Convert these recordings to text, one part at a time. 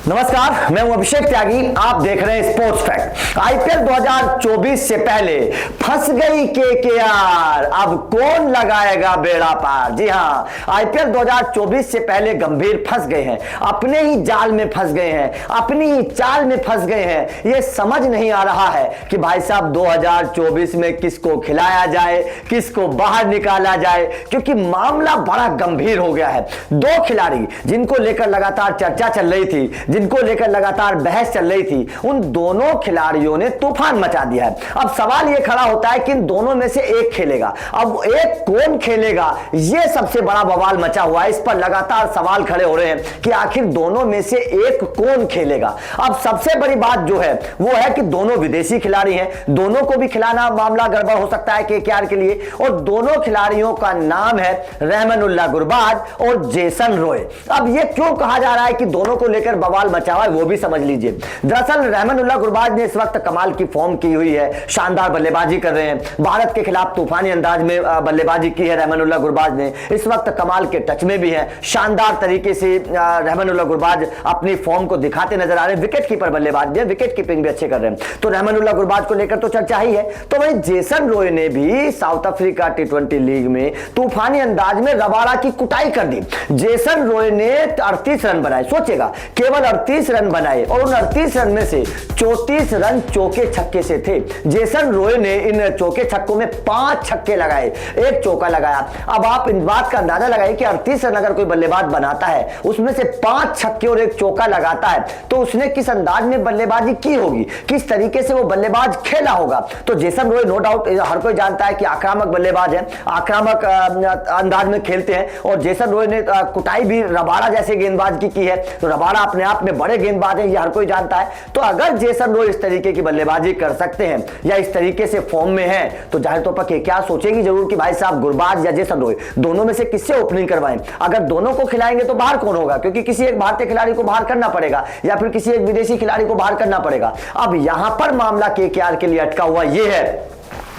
नमस्कार, मैं हूं अभिषेक त्यागी। आप देख रहे हैं स्पोर्ट्स फैक्ट। आईपीएल 2024 से पहले फंस गई केकेआर, अब कौन लगाएगा बेड़ा पार। जी हां, आईपीएल 2024 से पहले गंभीर फंस गए हैं, अपने ही जाल में फंस गए हैं, अपनी ही चाल में फंस गए हैं। यह समझ नहीं आ रहा है कि भाई साहब 2024 में किसको खिलाया जाए, किसको बाहर निकाला जाए, क्योंकि मामला बड़ा गंभीर हो गया है। दो खिलाड़ी जिनको लेकर लगातार चर्चा चल रही थी, जिनको लेकर लगातार बहस चल रही थी, उन दोनों खिलाड़ियों ने तूफान मचा दिया है। अब सवाल यह खड़ा होता है कि इन दोनों में से एक खेलेगा। अब एक कौन खेलेगा, यह सबसे बड़ा बवाल मचा हुआ है। इस पर लगातार सवाल खड़े हो रहे हैं कि आखिर दोनों में से एक कौन खेलेगा। अब सबसे बड़ी बात जो है वो है कि दोनों विदेशी खिलाड़ी हैं, दोनों को भी खिलाना मामला गड़बड़ हो सकता है केकेआर के लिए। और दोनों खिलाड़ियों का नाम है रहमानुल्लाह गुरबाज और जेसन रॉय। अब यह क्यों कहा जा रहा है कि दोनों को लेकर बवाल मचा हुआ है, वो भी समझ लीजिए। दरअसल रहमानुल्लाह गुरबाज ने इस वक्त कमाल की फॉर्म की हुई है, शानदार बल्लेबाजी कर रहे हैं। भारत के खिलाफ तूफानी अंदाज में बल्लेबाजी की है रहमानुल्लाह गुरबाज ने। इस वक्त कमाल के टच में भी है, शानदार तरीके से रहमानुल्लाह गुरबाज अपनी फॉर्म को दिखाते नजर आ रहे हैं। विकेट कीपर बल्लेबाज है, विकेट कीपिंग भी अच्छे कर रहे हैं। तो रहमानुल्लाह गुरबाज को लेकर तो चर्चा ही है। तो वहीं जेसन रॉय ने भी साउथ अफ्रीका टी20 लीग में तूफानी अंदाज में रबाड़ा की कुटाई कर दी। जेसन रॉय ने 38 रन बनाए, सोचेगा केवल 38 रन बनाए, और उन 38 रन में से 34 रन चौके छक्के से थे। जेसन रॉय ने इन चौके छक्कों में 5 छक्के लगाए, एक चौका लगाया। अब आप इन बात का अंदाजा लगाइए कि 38 रन अगर कोई बल्लेबाज बनाता है, उसमें से 5 छक्के और एक चौका लगाता है, तो उसने किस अंदाज में बल्लेबाजी की होगी, किस तरीके से वो बल्लेबाज खेला होगा। तो जेसन रॉय नो डाउट हर कोई जानता है कि आक्रामक बल्लेबाज है, आक्रामक अंदाज में खेलते हैं। और जेसन रॉय ने कुटाई भी रबाड़ा जैसे गेंदबाज की है। तो रबाड़ा अपने आप में बड़े गेंदबाज हैं, ये हर कोई जानता है। तो अगर जेसन रॉय इस तरीके की बल्लेबाजी कर सकते हैं या इस तरीके से फॉर्म में हैं, तो जाहिर तौर पर क्या सोचेगी जरूर कि भाई साहब गुरबाज या जेसन रॉय दोनों में से किससे ओपनिंग करवाएं। अगर दोनों को खिलाएंगे तो बाहर कौन होगा, क्योंकि किसी एक भारतीय खिलाड़ी को बाहर करना पड़ेगा या फिर किसी एक विदेशी खिलाड़ी को बाहर करना पड़ेगा। अब यहां पर मामला केकेआर के लिए अटका हुआ यह है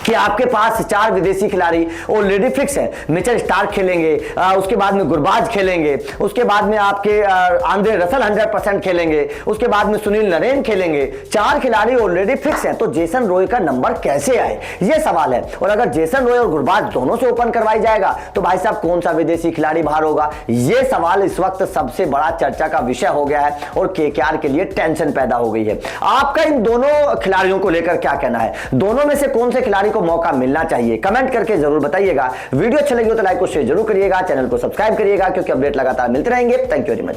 कि आपके पास 4 विदेशी खिलाड़ी ऑलरेडी फिक्स हैं। मिचेल स्टार्क खेलेंगे, उसके बाद में गुरबाज खेलेंगे, उसके बाद में आपके आंद्रे रसल 100% खेलेंगे, उसके बाद में सुनील नरेन खेलेंगे। 4 खिलाड़ी ऑलरेडी फिक्स हैं। तो जेसन रॉय का नंबर कैसे आए, यह सवाल है। और अगर जेसन रॉय और गुरबाज दोनों से ओपन करवाई जाएगा तो भाई साहब कौन सा विदेशी खिलाड़ी बाहर होगा, यह सवाल इस वक्त सबसे बड़ा चर्चा का विषय हो गया है और केकेआर के लिए टेंशन पैदा हो गई है। आपका इन दोनों खिलाड़ियों को लेकर क्या कहना है, दोनों में से कौन से खिलाड़ी को मौका मिलना चाहिए, कमेंट करके जरूर बताइएगा। वीडियो अच्छा लगी हो तो लाइक और शेयर जरूर करिएगा, चैनल को सब्सक्राइब करिएगा, क्योंकि अपडेट लगातार मिलते रहेंगे। Thank you very much.